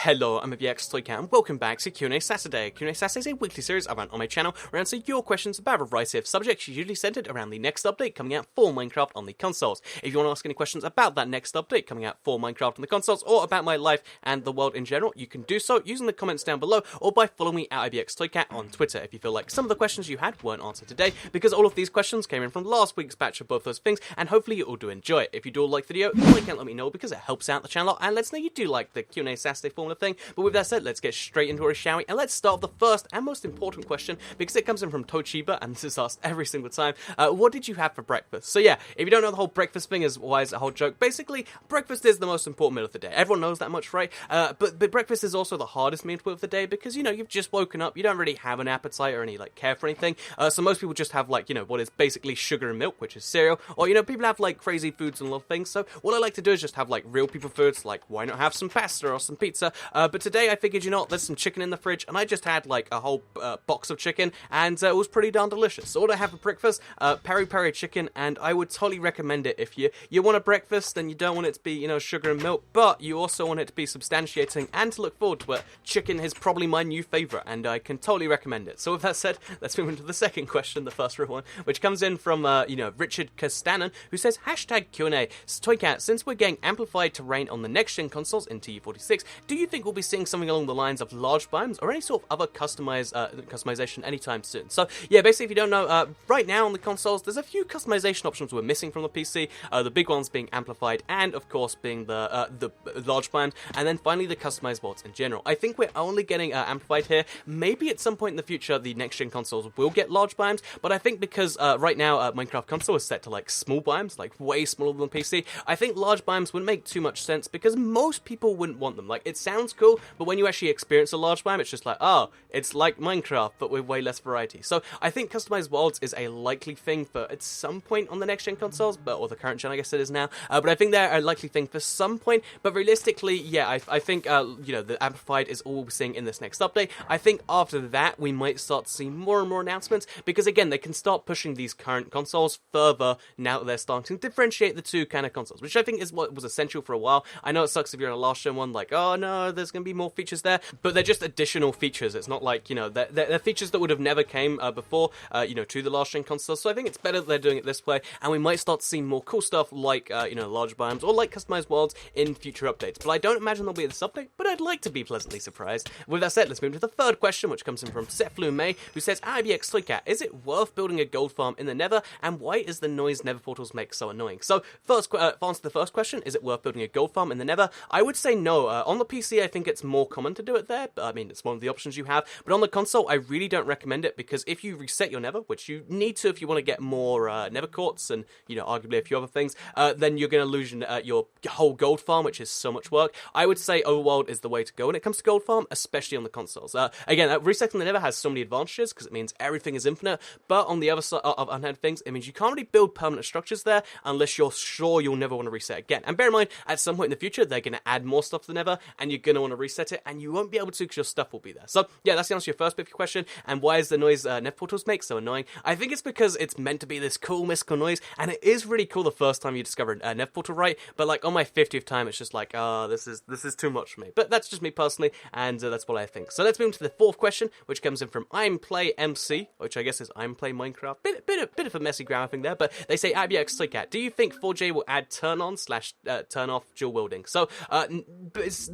Hello, I'm ABX and welcome back to Q&A Saturday. Q&A Saturday is a weekly series I run on my channel where I answer your questions about a variety of subjects usually centered around the next update coming out for Minecraft on the consoles. If you want to ask any questions about that next update coming out for Minecraft on the consoles or about my life and the world in general, you can do so using the comments down below or by following me at ABX on Twitter if you feel like some of the questions you had weren't answered today, because all of these questions came in from last week's batch of both those things, and hopefully you all do enjoy it. If you do like the video, you can let me know because it helps out the channel and lets know you do like the Q&A Saturday formula thing. But with that said, let's get straight into it, shall we? And let's start with the first and most important question, because it comes in from Toshiba, and this is asked every single time. What did you have for breakfast? So yeah, if you don't know the whole breakfast thing, is why is a whole joke. Basically, breakfast is the most important meal of the day. Everyone knows that much, right? But breakfast is also the hardest meal of the day because, you know, you've just woken up, you don't really have an appetite or any, like, care for anything. So most people just have, like, you know, what is basically sugar and milk, which is cereal, or, you know, people have, like, crazy foods and little things. So what I like to do is just have, like, real people foods, like, why not have some pasta or some pizza? But today I figured, you know, there's some chicken in the fridge, and I just had, like, a whole box of chicken, and it was pretty darn delicious. So what I have for breakfast, peri-peri chicken, and I would totally recommend it if you want a breakfast and you don't want it to be, you know, sugar and milk, but you also want it to be substantiating and to look forward to it. Chicken is probably my new favourite, and I can totally recommend it. So with that said, let's move into the second question, the first real one, which comes in from, you know, Richard Castanon, who says, hashtag Q&A, Toycat, since we're getting amplified terrain on the next-gen consoles in TU46, do you think we'll be seeing something along the lines of large biomes or any sort of other customization anytime soon? So yeah, basically, if you don't know, right now on the consoles, there's a few customization options we're missing from the PC, the big ones being amplified and, of course, being the large biomes, and then finally the customized mods in general. I think we're only getting amplified here. Maybe at some point in the future, the next-gen consoles will get large biomes, but I think because right now, Minecraft console is set to, like, small biomes, like, way smaller than PC, I think large biomes wouldn't make too much sense because most people wouldn't want them. Like, it sounds cool, but when you actually experience a large biome, it's just like, oh, it's like Minecraft, but with way less variety. So I think customized worlds is a likely thing for at some point on the next-gen consoles, or the current gen, I guess it is now, but I think they're a likely thing for some point, but realistically, yeah, I think, you know, the amplified is all we'll be seeing in this next update. I think after that, we might start to see more and more announcements, because again, they can start pushing these current consoles further now that they're starting to differentiate the two kind of consoles, which I think is what was essential for a while. I know it sucks if you're in a last gen one, like, oh no, there's going to be more features there, but they're just additional features. It's not like, you know, they're features that would have never came before, you know, to the last gen consoles, so I think it's better that they're doing it this way, and we might start to see more cool stuff like, you know, large biomes or like customized worlds in future updates, but I don't imagine they'll be at this update, but I'd like to be pleasantly surprised. With that said, let's move to the third question, which comes in from Seflu May, who says, IBX Toycat, is it worth building a gold farm in the Nether, and why is the noise Nether portals make so annoying? So, first, answer the first question, is it worth building a gold farm in the Nether? I would say no. On the PC, I think it's more common to do it there, but I mean, it's one of the options you have, but on the console, I really don't recommend it, because if you reset your Nether, which you need to if you want to get more Nether quartz and, you know, arguably a few other things, then you're going to lose your whole gold farm, which is so much work. I would say Overworld is the way to go when it comes to gold farm, especially on the consoles. Again, resetting the Nether has so many advantages, because it means everything is infinite, but on the other side of unheard things, it means you can't really build permanent structures there unless you're sure you'll never want to reset again. And bear in mind, at some point in the future, they're going to add more stuff to the Nether, and you're going to want to reset it, and you won't be able to because your stuff will be there. So, yeah, that's the answer to your first bit of your question. And why is the noise Nether portals make so annoying? I think it's because it's meant to be this cool, mystical noise, and it is really cool the first time you discover a Nether portal, right? But, like, on my 50th time, it's just like, oh, this is too much for me. But that's just me personally, and that's what I think. So let's move to the fourth question, which comes in from I'mPlayMC, which I guess is I'mPlay Minecraft. Bit of a messy grammar thing there, but they say, IBX Toycat, do you think 4J will add turn off dual wielding? So,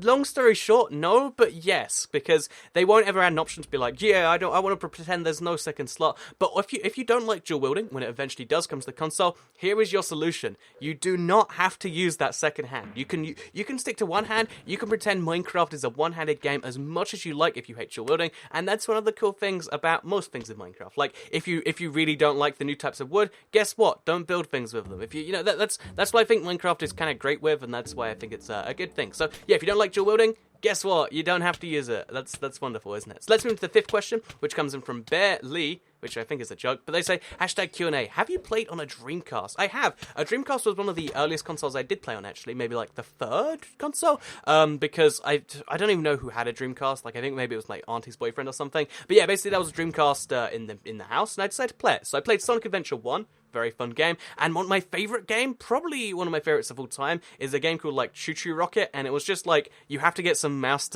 long story short, no, but yes, because they won't ever add an option to be like, yeah, I want to pretend there's no second slot. But if you don't like dual wielding, when it eventually does come to the console, here is your solution. You do not have to use that second hand. You can stick to one hand. You can pretend Minecraft is a one-handed game as much as you like if you hate dual wielding, and that's one of the cool things about most things in Minecraft. Like, if you really don't like the new types of wood, guess what? Don't build things with them. If you know that's what I think Minecraft is kind of great with, and that's why I think it's a good thing. So yeah, if you don't like dual wielding, guess what? You don't have to use it. That's wonderful, isn't it? So let's move to the fifth question, which comes in from Bear Lee, which I think is a joke, but they say, hashtag Q&A, have you played on a Dreamcast? I have. A Dreamcast was one of the earliest consoles I did play on, actually, maybe like the third console, because I don't even know who had a Dreamcast, like I think maybe it was like Auntie's boyfriend or something, but yeah, basically that was a Dreamcast in the house, and I decided to play it. So I played Sonic Adventure 1, very fun game. And my favorite game, probably one of my favorites of all time, is a game called like Choo Choo Rocket, and it was just like you have to get some mice,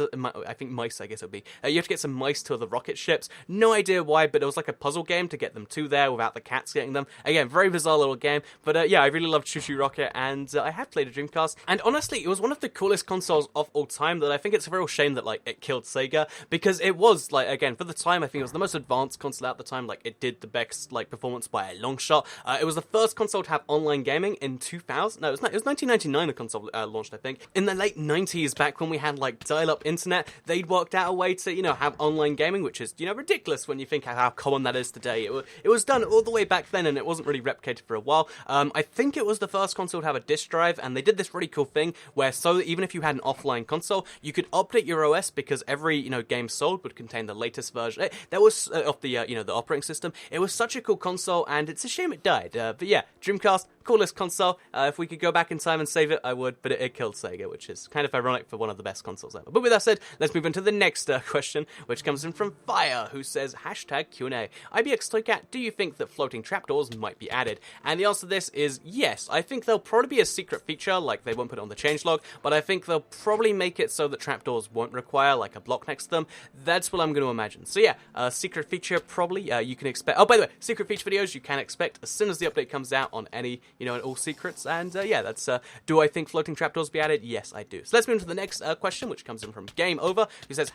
I guess it would be. You have to get some mice to the rocket ships. No idea why, but it was like a puzzle game to get them to there without the cats getting them. Again, very bizarre little game, but yeah, I really loved Choo Choo Rocket, and I have played a Dreamcast, and honestly, it was one of the coolest consoles of all time. That I think it's a real shame that like it killed Sega, because it was like, again, for the time, I think it was the most advanced console at the time. Like it did the best like performance by a long shot. It was the first console to have online gaming in 2000. No, it was 1999 the console launched, I think. In the late 90s, back when we had like dial-up internet, they'd worked out a way to, you know, have online gaming, which is, you know, ridiculous when you think how common that is today. It was done all the way back then, and it wasn't really replicated for a while. I think it was the first console to have a disk drive, and they did this really cool thing where, so even if you had an offline console, you could update your OS, because every, you know, game sold would contain the latest version. That was of the you know, the operating system. It was such a cool console, and it's a shame it died. But yeah, Dreamcast, coolest console. If we could go back in time and save it, I would, but it killed Sega, which is kind of ironic for one of the best consoles ever. But with that said, let's move on to the next question, which comes in from Fire, who says, #Q&A. IBX Toycat, do you think that floating trapdoors might be added? And the answer to this is yes. I think there'll probably be a secret feature, like they won't put it on the changelog, but I think they'll probably make it so that trapdoors won't require like a block next to them. That's what I'm going to imagine. So yeah, secret feature probably you can expect. Oh, by the way, secret feature videos you can expect as soon as the update comes out on any, you know, on all secrets. And yeah, that's do I think floating trapdoors be added? Yes, I do. So let's move on to the next question, which comes in from Game Over, who says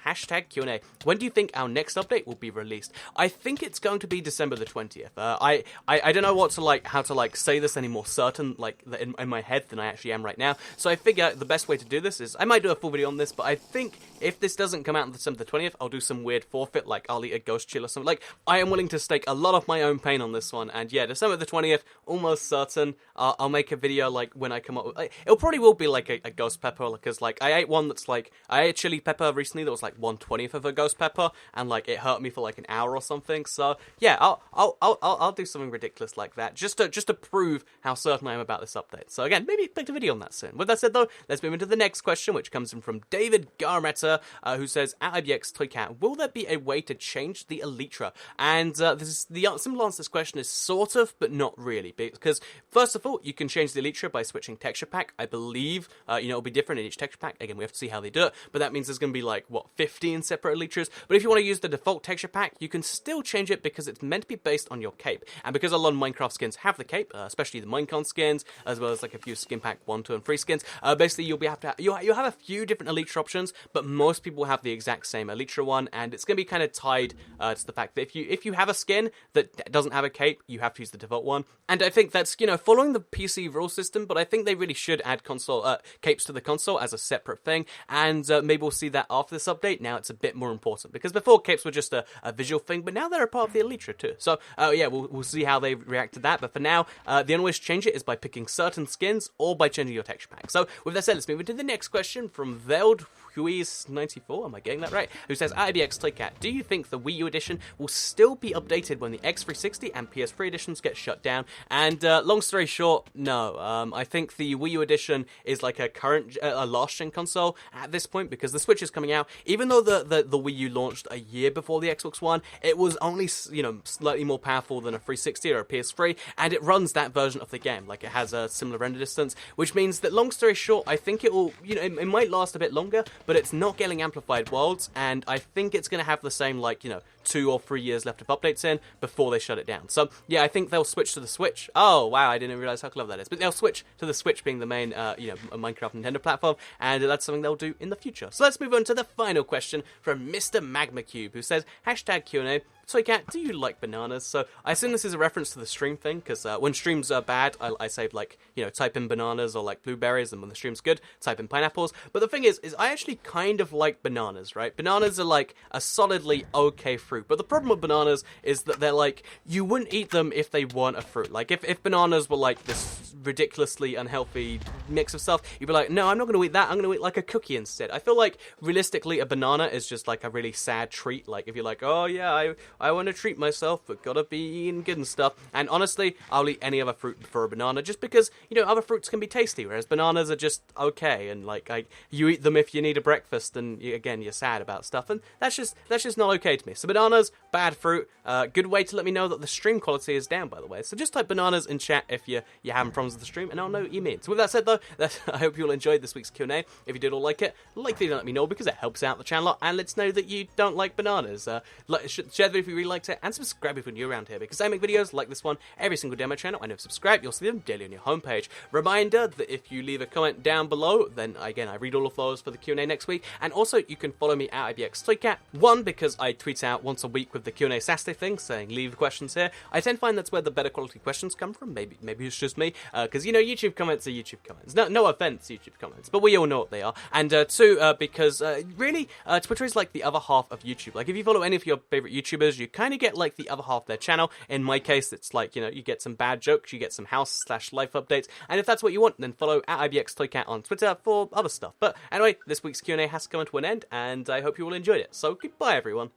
#Q&A. When do you think our next update will be released? I think it's going to be December the 20th. I don't know how to say this any more certain like in my head than I actually am right now. So I figure the best way to do this is I might do a full video on this, but I think if this doesn't come out on December the 20th, I'll do some weird forfeit, like I'll eat a ghost chill or something. Like, I am willing to stake a lot of my own pain on this one, and yeah, December the 20th, almost certain. I'll make a video like when I come up with, like, it'll probably will be like a ghost pepper, because like I ate one that's like, I ate chili pepper recently that was like 1/20th of a ghost pepper, and like it hurt me for like an hour or something. So yeah, I'll do something ridiculous like that just to prove how certain I am about this update. So again, maybe expect a video on that soon. With that said though, let's move into the next question, which comes in from David Garmetta, who says, @IBX Toycat, will there be a way to change the Elytra? And this is the simple answer to this question is sort of, but not really, because first of all, you can change the Elytra by switching texture pack. I believe you know, it'll be different in each texture pack. Again, we have to see how they do it, but that means there's going to be like 15 separate Elytras. But if you want to use the default texture pack, you can still change it, because it's meant to be based on your cape, and because a lot of Minecraft skins have the cape, especially the Minecon skins, as well as like a few skin pack 1, 2, and 3 skins. Basically, you'll have a few different Elytra options, but most people have the exact same Elytra one, and it's going to be kind of tied to the fact that if you have a skin that doesn't have a cape, you have to use the default one. And I think that's, you know, following the PC rule system, but I think they really should add console capes to the console as a separate thing, and maybe we'll see that after this update. Now it's a bit more important, because before capes were just a visual thing, but now they're a part of the Elytra too. So yeah, we'll see how they react to that, but for now, the only way to change it is by picking certain skins or by changing your texture pack. So with that said, let's move into the next question from Veld Huiz94, am I getting that right? Who says, IBX Toycat, do you think the Wii U edition will still be updated when the X360 and PS3 editions get shut down? And long story short, no. I think the Wii U edition is like a current, last gen console at this point, because the Switch is coming out. Even though the Wii U launched a year before the Xbox One, it was only, you know, slightly more powerful than a 360 or a PS3, and it runs that version of the game. Like, it has a similar render distance, which means that, long story short, I think it will, you know, it might last a bit longer, but it's not getting amplified worlds, and I think it's going to have the same, like, you know, 2 or 3 years left of updates in before they shut it down. So yeah, I think they'll switch to the Switch. Oh wow, I didn't realize how clever that is. But they'll switch to the Switch being the main you know, Minecraft Nintendo platform, and that's something they'll do in the future. So let's move on to the final question from Mr. Magma Cube, who says, #Q&A, Toycat, do you like bananas? So I assume this is a reference to the stream thing, because when streams are bad, I say, like, you know, type in bananas or like blueberries, and when the stream's good, type in pineapples. But the thing is I actually kind of like bananas, right? Bananas are like a solidly okay fruit, but the problem with bananas is that they're like, you wouldn't eat them if they weren't a fruit. Like, if bananas were like this ridiculously unhealthy mix of stuff, you'd be like, no, I'm not going to eat that, I'm going to eat like a cookie instead. I feel like realistically a banana is just like a really sad treat. Like, if you're like, oh yeah, I want to treat myself, but gotta be eating good and stuff. And honestly, I'll eat any other fruit before a banana, just because, you know, other fruits can be tasty, whereas bananas are just okay, and like you eat them if you need a breakfast, and again, you're sad about stuff, and that's just not okay to me. So bananas, bad fruit. Good way to let me know that the stream quality is down, by the way. So just type bananas in chat if you're having problems with the stream, and I'll know what you mean. So with that said, though, I hope you all enjoyed this week's Q&A. If you did all like it, like the video, let me know, because it helps out the channel, and lets know that you don't like bananas. Share the video if you really liked it, and subscribe if you're new around here, because I make videos like this one every single day on my channel, and if you subscribe, you'll see them daily on your homepage. Reminder that if you leave a comment down below, then again, I read all of those for the Q&A next week, and also you can follow me at IBXToyCat. One, because I tweet out once a week with the Q&A Saturday thing, saying leave questions here. I tend to find that's where the better quality questions come from. Maybe it's just me, because you know, YouTube comments are YouTube comments. No offense, YouTube comments, but we all know what they are. And two, because really, Twitter is like the other half of YouTube. Like if you follow any of your favorite YouTubers, you kind of get like the other half of their channel. In my case, it's like, you know, you get some bad jokes, you get some house/life updates, and if that's what you want, then follow at IBXToyCat on Twitter for other stuff. But anyway, this week's Q&A has come to an end, and I hope you all enjoyed it. So goodbye, everyone.